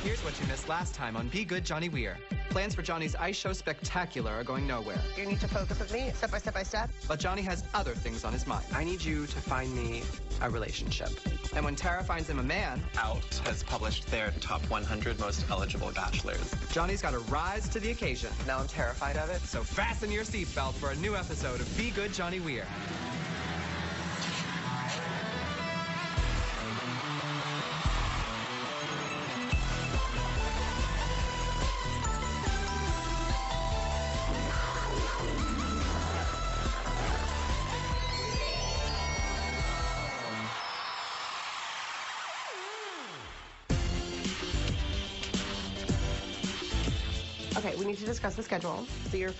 Here's what you missed last time on Be Good, Johnny Weir. Plans for Johnny's ice show spectacular are going nowhere. You need to focus with me, step by step by step. But Johnny has other things on his mind. I need you to find me a relationship. And when Tara finds him a man, Out has published their top 100 most eligible bachelors. Johnny's got to rise to the occasion. Now I'm terrified of it. So fasten your seatbelt for a new episode of Be Good, Johnny Weir. Okay, we need to discuss the schedule. So you're...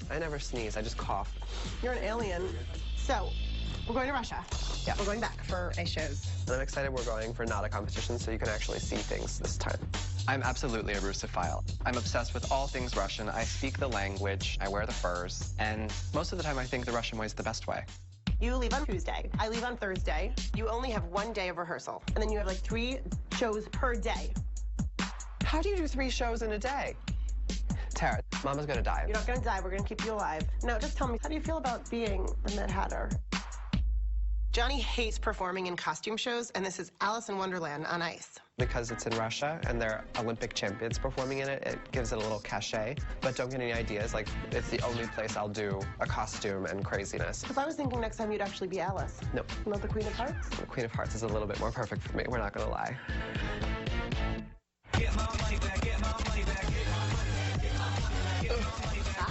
I never sneeze, I just cough. You're an alien. So, we're going to Russia. Yeah. We're going back for ice shows. And I'm excited we're going for not a competition so you can actually see things this time. I'm absolutely a Russophile. I'm obsessed with all things Russian. I speak the language, I wear the furs, and most of the time I think the Russian way is the best way. You leave on Tuesday. I leave on Thursday. You only have 1 day of rehearsal. And then you have like 3 shows per day. How do you do 3 shows in a day? Tara, Mama's gonna die. You're not gonna die. We're gonna keep you alive. No, just tell me, how do you feel about being the Mad Hatter? Johnny hates performing in costume shows, and this is Alice in Wonderland on ice. Because it's in Russia and they're Olympic champions performing in it, it gives it a little cachet. But don't get any ideas, like, it's the only place I'll do a costume and craziness. Because I was thinking next time you'd actually be Alice. No. Not the Queen of Hearts? The Queen of Hearts is a little bit more perfect for me, we're not gonna lie. Get my money back, get my money back, get my money back, get my money back, get my money back.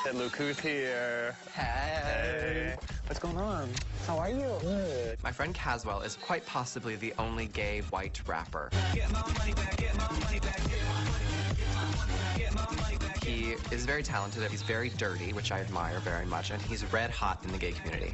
Hey, look who's here. Hey. What's going on? How are you? Good. My friend Caswell is quite possibly the only gay white rapper. Get my money back, get my money back, get my money back, get my money back, get my money back. He is very talented, he's very dirty, which I admire very much, and he's red hot in the gay community.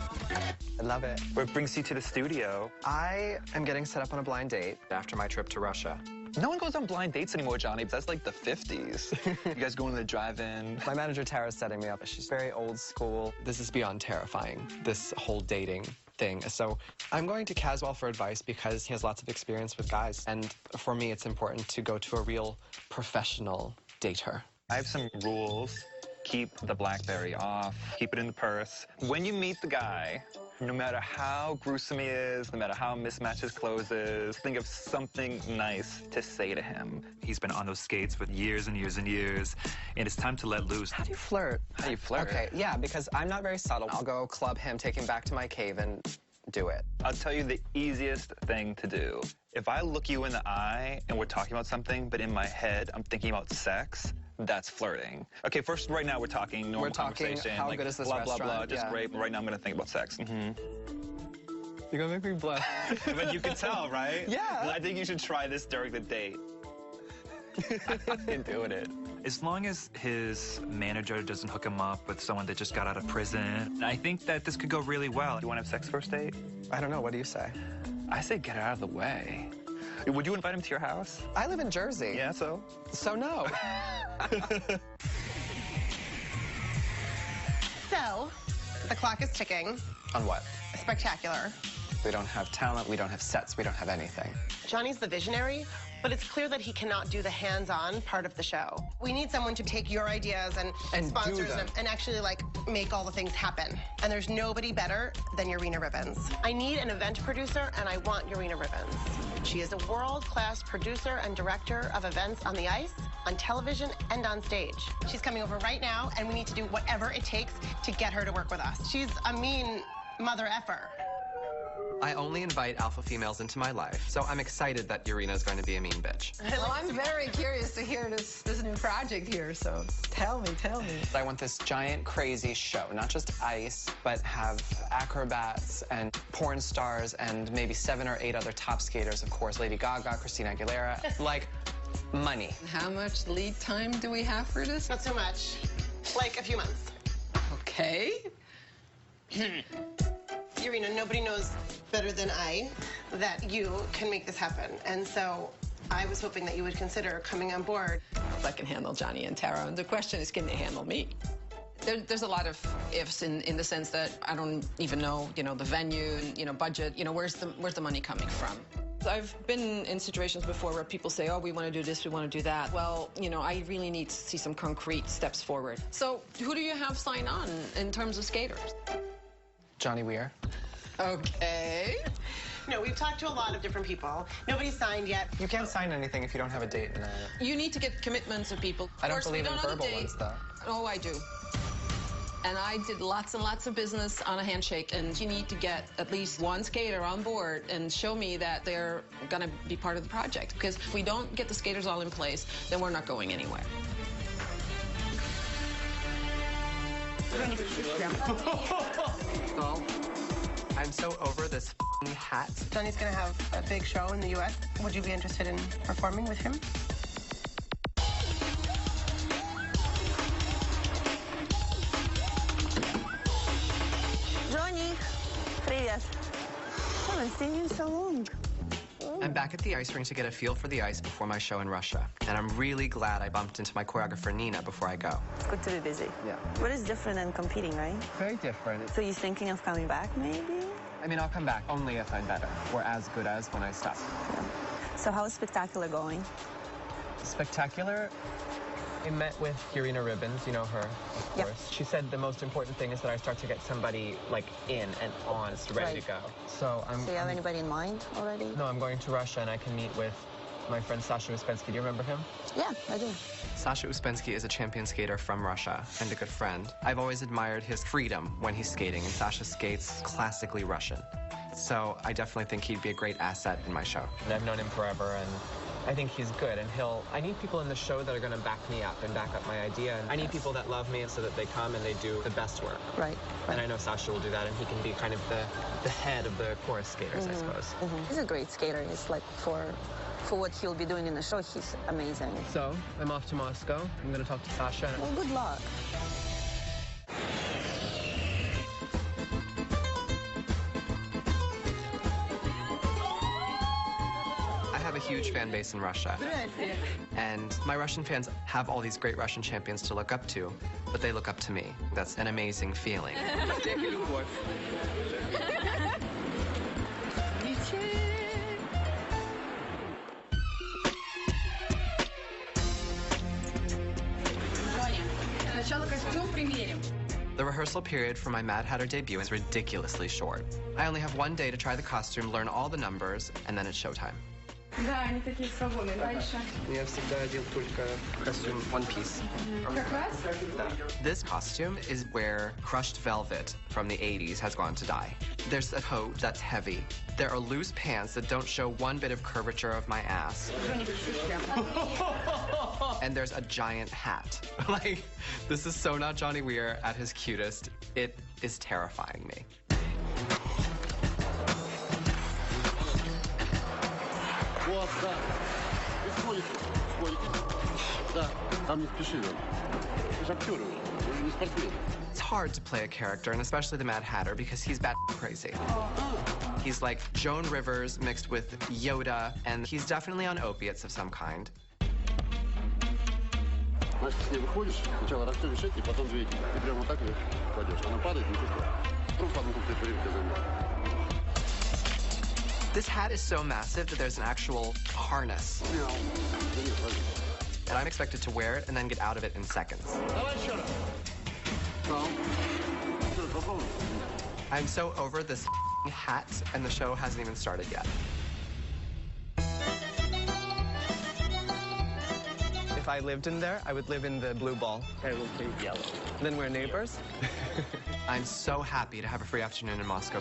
I love it. What brings you to the studio? I am getting set up on a blind date after my trip to Russia. No one goes on blind dates anymore, Johnny, but that's like the 50s. You guys going to the drive-in? My manager, Tara, is setting me up. She's very old school. This is beyond terrifying, this whole dating thing. So I'm going to Caswell for advice because he has lots of experience with guys. And for me, it's important to go to a real professional dater. I have some rules. Keep the BlackBerry off. Keep it in the purse. When you meet the guy, no matter how gruesome he is, no matter how mismatched his clothes is, think of something nice to say to him. He's been on those skates for years and years and years, and it's time to let loose. How do you flirt? How do you flirt? Okay, yeah, because I'm not very subtle. I'll go club him, take him back to my cave, and do it. I'll tell you the easiest thing to do. If I look you in the eye and we're talking about something, but in my head I'm thinking about sex, that's flirting. Okay, first, right now we're talking normal conversation. How like, good is this blah, blah, restaurant? blah, just Yeah. great. But right now I'm gonna think about sex. You're gonna make me blush. But you can tell, right? Yeah. I think you should try this during the date. I'm fucking doing it. As long as his manager doesn't hook him up with someone that just got out of prison, I think that this could go really well. You wanna have sex first date? I don't know, what do you say? I say get out of the way. Would you invite him to your house? I live in Jersey. Yeah, so? So no. So, the clock is ticking. On what? Spectacular. We don't have talent, we don't have sets, we don't have anything. Johnny's the visionary, but it's clear that he cannot do the hands-on part of the show. We need someone to take your ideas and sponsors do them. and actually, like, make all the things happen. And there's nobody better than Urena Ribbons. I need an event producer, and I want Urena Ribbons. She is a world-class producer and director of events on the ice, on television, and on stage. She's coming over right now, and we need to do whatever it takes to get her to work with us. She's a mean mother effer. I only invite alpha females into my life, so I'm excited that Urena's going to be a mean bitch. Well, I'm very curious to hear this new project here, so tell me. I want this giant, crazy show, not just ice, but have acrobats and porn stars and maybe 7 or 8 other top skaters, of course, Lady Gaga, Christina Aguilera, like money. How much lead time do we have for this? Not so much. Like a few months. Okay. Urena, nobody knows better than I that you can make this happen. And so I was hoping that you would consider coming on board. I can handle Johnny and Tara, and the question is, can they handle me? There's a lot of ifs in the sense that I don't even know, the venue, budget, where's the money coming from? I've been in situations before where people say, oh, we want to do this, we want to do that. Well, you know, I really need to see some concrete steps forward. So who do you have sign on in terms of skaters? Johnny Weir. Okay. No, we've talked to a lot of different people. Nobody's signed yet. You can't sign anything if you don't have a date in it. You need to get commitments of people. I don't Of course, believe we in don't have a verbal date. ones, though. Oh, I do. And I did lots and lots of business on a handshake, and you need to get at least one skater on board and show me that they're gonna be part of the project. Because if we don't get the skaters all in place, then we're not going anywhere. Oh, I'm so over this hat. Johnny's gonna have a big show in the U.S. Would you be interested in performing with him? Johnny, привет. I haven't seen you in so long. I'm back at the ice rink to get a feel for the ice before my show in Russia. And I'm really glad I bumped into my choreographer, Nina, before I go. It's good to be busy. Yeah. What is different than competing, right? Very different. So you're thinking of coming back, maybe? I mean, I'll come back only if I'm better or as good as when I stop. Yeah. So how's Spectacular going? Spectacular. I met with Irina Ribbons, you know her, of Yep. course. She said the most important thing is that I start to get somebody like in and on, ready to go. So Do you have anybody in mind already? No, I'm going to Russia and I can meet with my friend Sasha Uspensky. Do you remember him? Yeah, I do. Sasha Uspensky is a champion skater from Russia and a good friend. I've always admired his freedom when he's skating, and Sasha skates classically Russian. So I definitely think he'd be a great asset in my show. And I've known him forever, and I think he's good, and I need people in the show that are going to back me up and back up my idea. And I need people that love me so that they come and they do the best work. Right. And I know Sasha will do that, and he can be kind of the head of the chorus skaters, I suppose. He's a great skater. He's like, for what he'll be doing in the show, he's amazing. So I'm off to Moscow. I'm going to talk to Sasha. Well, good luck. I have a huge fan base in Russia. And my Russian fans have all these great Russian champions to look up to, but they look up to me. That's an amazing feeling. The rehearsal period for my Mad Hatter debut is ridiculously short. I only have one day to try the costume, learn all the numbers, and then it's showtime. Да, они такие свободные. Дальше. Я всегда одел только костюм one piece. Как раз? This costume is where crushed velvet from the 80s has gone to die. There's a coat that's heavy. There are loose pants that don't show one bit of curvature of my ass. And there's a giant hat. Like, this is so not Johnny Weir at his cutest. It is terrifying me. Вот, да. Исходите, исходите. Да, там не спеши, да. Ты же актер, не спортсмен. It's hard to play a character, and especially the Mad Hatter, because he's bat crazy. He's like Joan Rivers mixed with Yoda, and he's definitely on opiates of some kind. Значит, с ней выходишь, сначала расстегиваешь эти, потом двигай. Ты прямо вот так ее кладешь. Она падает, не чувствуешь. Просто одну конкретную время займет. This hat is so massive that there's an actual harness. And I'm expected to wear it and then get out of it in seconds. I'm so over this hat, and the show hasn't even started yet. If I lived in there, I would live in the blue ball. I will take yellow. Then we're neighbors. I'm so happy to have a free afternoon in Moscow.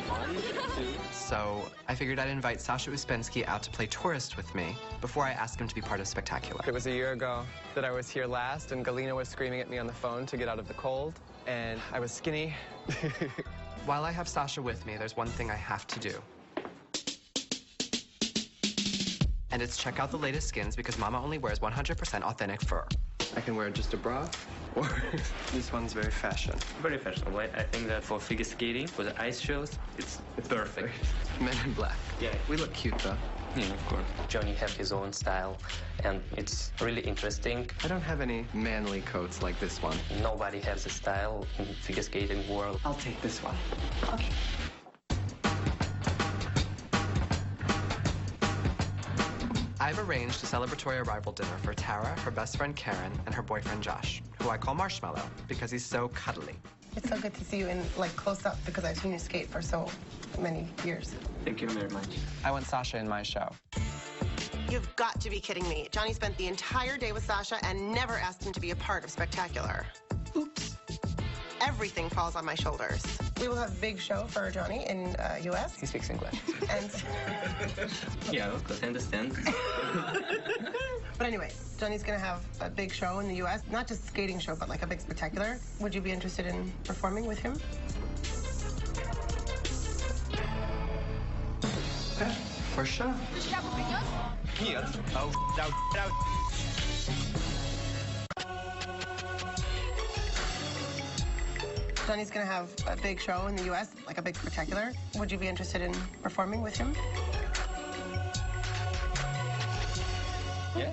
So I figured I'd invite Sasha Uspensky out to play tourist with me before I ask him to be part of Spectacular. It was a year ago that I was here last, and Galina was screaming at me on the phone to get out of the cold, and I was skinny. While I have Sasha with me, there's one thing I have to do. And it's check out the latest skins, because Mama only wears 100% authentic fur. I can wear just a bra, or this one's very fashion. Very fashionable. I think that for figure skating, for the ice shows, it's perfect. Men in black. Yeah. We look cute, though. Yeah, of course. Johnny has his own style, and it's really interesting. I don't have any manly coats like this one. Nobody has a style in figure skating world. I'll take this one. Okay. I've arranged a celebratory arrival dinner for Tara, her best friend Karen, and her boyfriend Josh, who I call Marshmallow because he's so cuddly. It's so good to see you in, like, close up because I've seen you skate for so many years. Thank you very much. I want Sasha in my show. You've got to be kidding me. Johnny spent the entire day with Sasha and never asked him to be a part of Spectacular. Oops. Everything falls on my shoulders. We will have a big show for Johnny in U.S. He speaks English. And Yeah, of course, I understand. but anyway, Johnny's gonna have a big show in the U.S. Not just a skating show, but like a big Spectacular. Would you be interested in performing with him? Okay, for sure. Нет. Oh, out. Johnny's gonna have a big show in the U.S., like a big Spectacular. Would you be interested in performing with him? Yeah,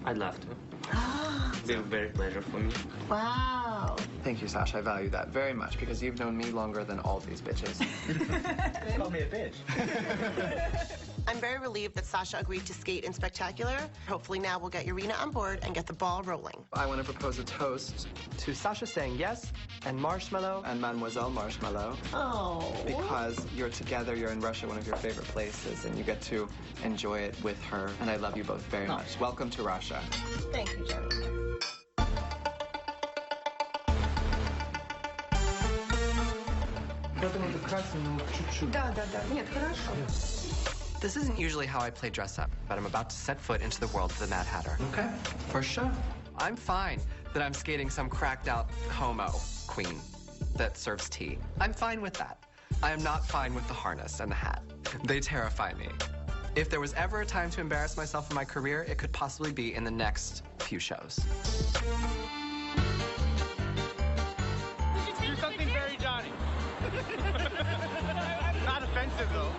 I'd love to. It'd be a very pleasure for me. Wow. Thank you, Sasha. I value that very much because you've known me longer than all these bitches. Call me a bitch. I'm very relieved that Sasha agreed to skate in Spectacular. Hopefully now we'll get Urena on board and get the ball rolling. I want to propose a toast to Sasha saying yes, and Marshmallow, and Mademoiselle Marshmallow. Oh. Because you're together, you're in Russia, one of your favorite places, and you get to enjoy it with her. And I love you both very much. Welcome to Russia. Thank you, Johnny. Нет, хорошо. This isn't usually how I play dress up, but I'm about to set foot into the world of the Mad Hatter. Okay, for sure. I'm fine that I'm skating some cracked out homo queen that serves tea. I'm fine with that. I am not fine with the harness and the hat. They terrify me. If there was ever a time to embarrass myself in my career, it could possibly be in the next few shows. Do something very Johnny. Not offensive, though.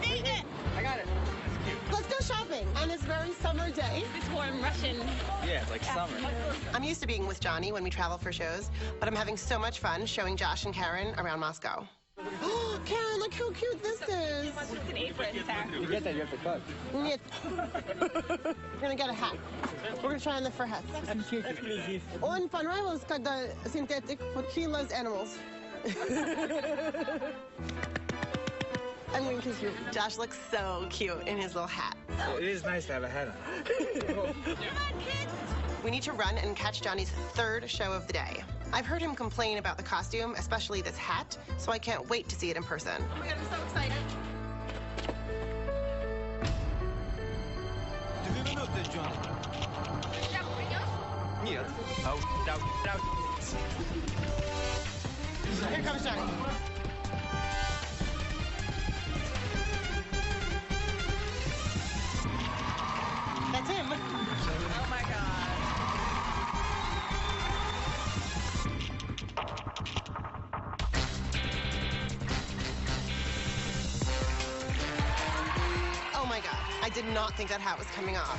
Eat it! I got it. That's cute. Let's go shopping on this very summer day. It's warm Russian. Yeah, it's like summer. I'm used to being with Johnny when we travel for shows, but I'm having so much fun showing Josh and Karen around Moscow. Karen, look how cute this is. It's an apron, Sarah. You get that, you have to cut. Нет. We're gonna get a hat. We're gonna try on the fur hats. Он понравилось, когда synthetic, but he loves animals. I'm going to kiss you. Josh looks so cute in his little hat. It is nice to have a hat on. Come on, kids. We need to run and catch Johnny's third show of the day. I've heard him complain about the costume, especially this hat, so I can't wait to see it in person. Oh my God, I'm so excited. 2 минуты, Джон. Нет. Oh, out. Here comes Johnny. That's him. Oh my God. Oh my God. I did not think that hat was coming off.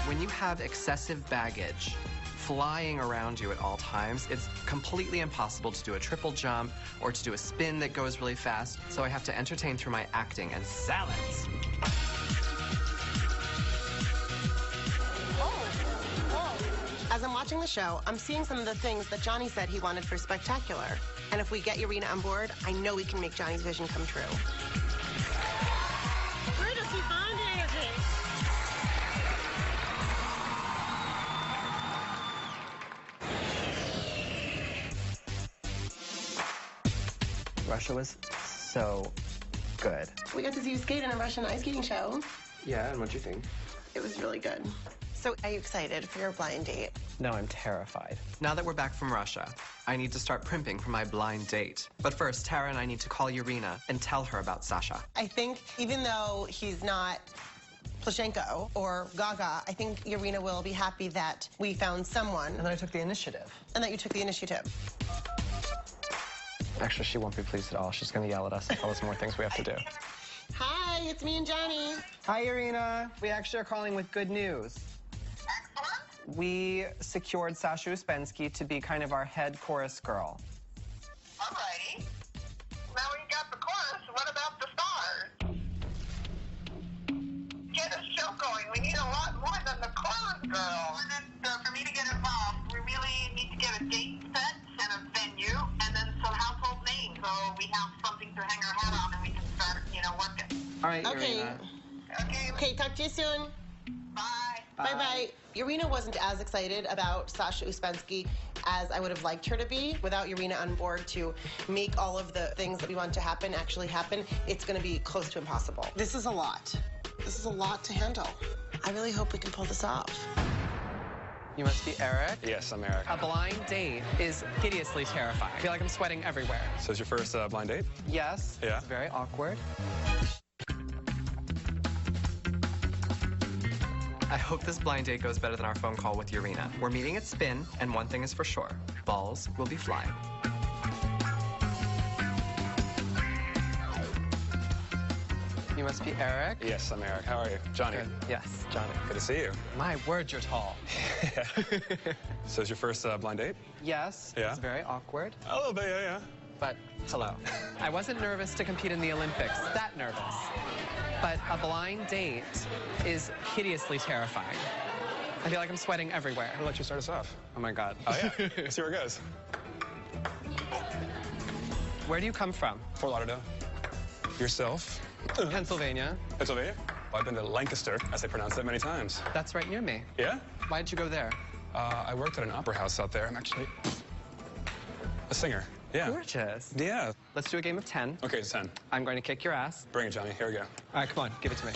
When you have excessive baggage flying around you at all times, it's completely impossible to do a triple jump or to do a spin that goes really fast, so I have to entertain through my acting and salads. As I'm watching the show, I'm seeing some of the things that Johnny said he wanted for Spectacular. And if we get Urena on board, I know we can make Johnny's vision come true. Where does he find anything? Russia was so good. We got to see you skate in a Russian ice skating show. Yeah, and what'd you think? It was really good. So are you excited for your blind date? No, I'm terrified. Now that we're back from Russia, I need to start primping for my blind date. But first, Tara and I need to call Urena and tell her about Sasha. I think even though he's not Plushenko or Gaga, I think Urena will be happy that we found someone. And then I took the initiative. And that you took the initiative. Actually, she won't be pleased at all. She's gonna yell at us and tell us more things we have to do. Hi, it's me and Johnny. Hi, Urena. We actually are calling with good news. We secured Sasha Uspensky to be kind of our head chorus girl. Alrighty. Now we got the chorus. What about the stars? going. We need a lot more than the chorus girl. For me to get involved, we really need to get a date set and a venue, and then some household names, so we have something to hang our hat on, and we can start, working. All right, Okay. Irina. Okay, talk to you soon. Bye. Bye-bye. Irina wasn't as excited about Sasha Uspensky as I would have liked her to be. Without Irina on board to make all of the things that we want to happen actually happen, it's going to be close to impossible. This is a lot. This is a lot to handle. I really hope we can pull this off. You must be Eric. Yes, I'm Eric. A blind date is hideously terrifying. I feel like I'm sweating everywhere. So it's your first blind date? Yes. Yeah. It's very awkward. I hope this blind date goes better than our phone call with Irina. We're meeting at Spin, and one thing is for sure. Balls will be flying. You must be Eric. Yes, I'm Eric. How are you? Johnny. Good. Yes, Johnny. Good to see you. My word, you're tall. So it's your first blind date? Yes. Yeah. It's very awkward. A little bit, yeah. But hello. I wasn't nervous to compete in the Olympics. That nervous. But a blind date is hideously terrifying. I feel like I'm sweating everywhere. I'll let you start us off. Oh my God. Oh, yeah. Let's see where it goes. Where do you come from? Fort Lauderdale. Yourself? Pennsylvania. Pennsylvania? Well, I've been to Lancaster, as they pronounce it, many times. That's right near me. Yeah? Why did you go there? I worked at an opera house out there. I'm actually a singer. Yeah. Gorgeous. Yeah. Let's do a game of 10. Okay, it's 10. I'm going to kick your ass. Bring it, Johnny. Here we go. All right, come on. Give it to me.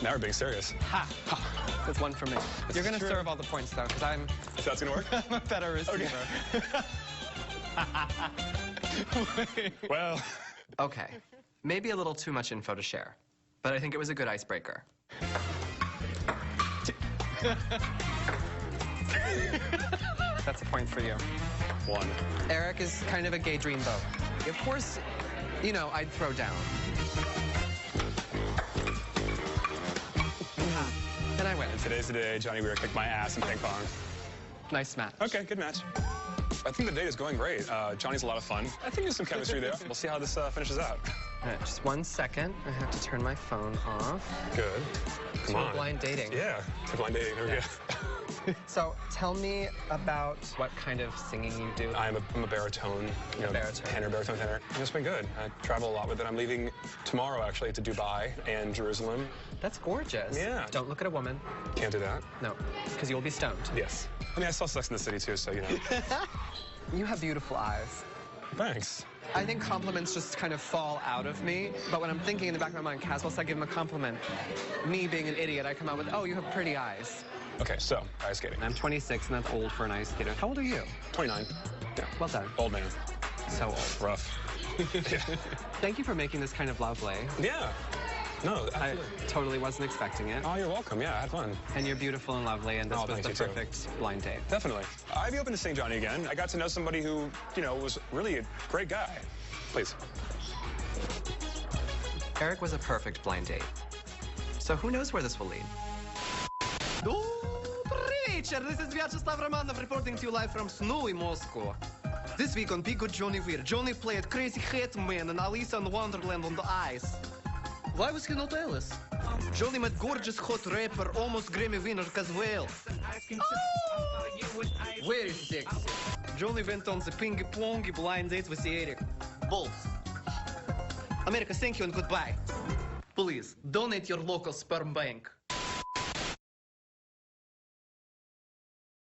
Now we're being serious. Ha! That's one for me. You're going to serve all the points, though, because I'm... If that's going to work? I'm a better receiver. Okay. Well... Okay. Maybe a little too much info to share, but I think it was a good icebreaker. That's a point for you. 1. Eric is kind of a gay dreamboat. Of course, I'd throw down. And I win. And today's the day Johnny Weir kicked my ass in ping pong. Nice match. Okay, good match. I think the date is going great. Johnny's a lot of fun. I think there's some chemistry there. We'll see how this finishes out. All right, just 1 second. I have to turn my phone off. Good. Come on. Blind dating. Yeah, to blind dating. There we go. So tell me about what kind of singing you do. I'm a baritone, tenor, baritone tenor. And it's been good. I travel a lot with it. I'm leaving tomorrow, actually, to Dubai and Jerusalem. That's gorgeous. Yeah. Don't look at a woman. Can't do that? No, because you'll be stoned. Yes. I mean, I saw Sex in the City, too, so, You have beautiful eyes. Thanks. I think compliments just kind of fall out of me, but when I'm thinking in the back of my mind, Caswell said I give him a compliment. Me being an idiot, I come out with, oh, you have pretty eyes. Okay, so, ice skating. I'm 26, and that's old for an ice skater. How old are you? 29. Yeah. Well done. Old man. So old. Rough. Yeah. Thank you for making this kind of lovely. Yeah. No, absolutely. I totally wasn't expecting it. Oh, you're welcome. Yeah, I had fun. And you're beautiful and lovely, and this was the perfect blind date. Definitely. I'd be open to seeing Johnny again. I got to know somebody who, was really a great guy. Please. Eric was a perfect blind date. So who knows where this will lead? This is Vyacheslav Romanov reporting to you live from snowy Moscow. This week on Be Good Johnny Weir, Johnny played Crazy Hitman and Alice in Wonderland on the ice. Why was he not Alice? Johnny met gorgeous hot rapper, almost Grammy winner as well. Oh! Very sexy. Johnny went on the pingy-pongy blind date with Eric. Balls. America, thank you and goodbye. Please, donate your local sperm bank.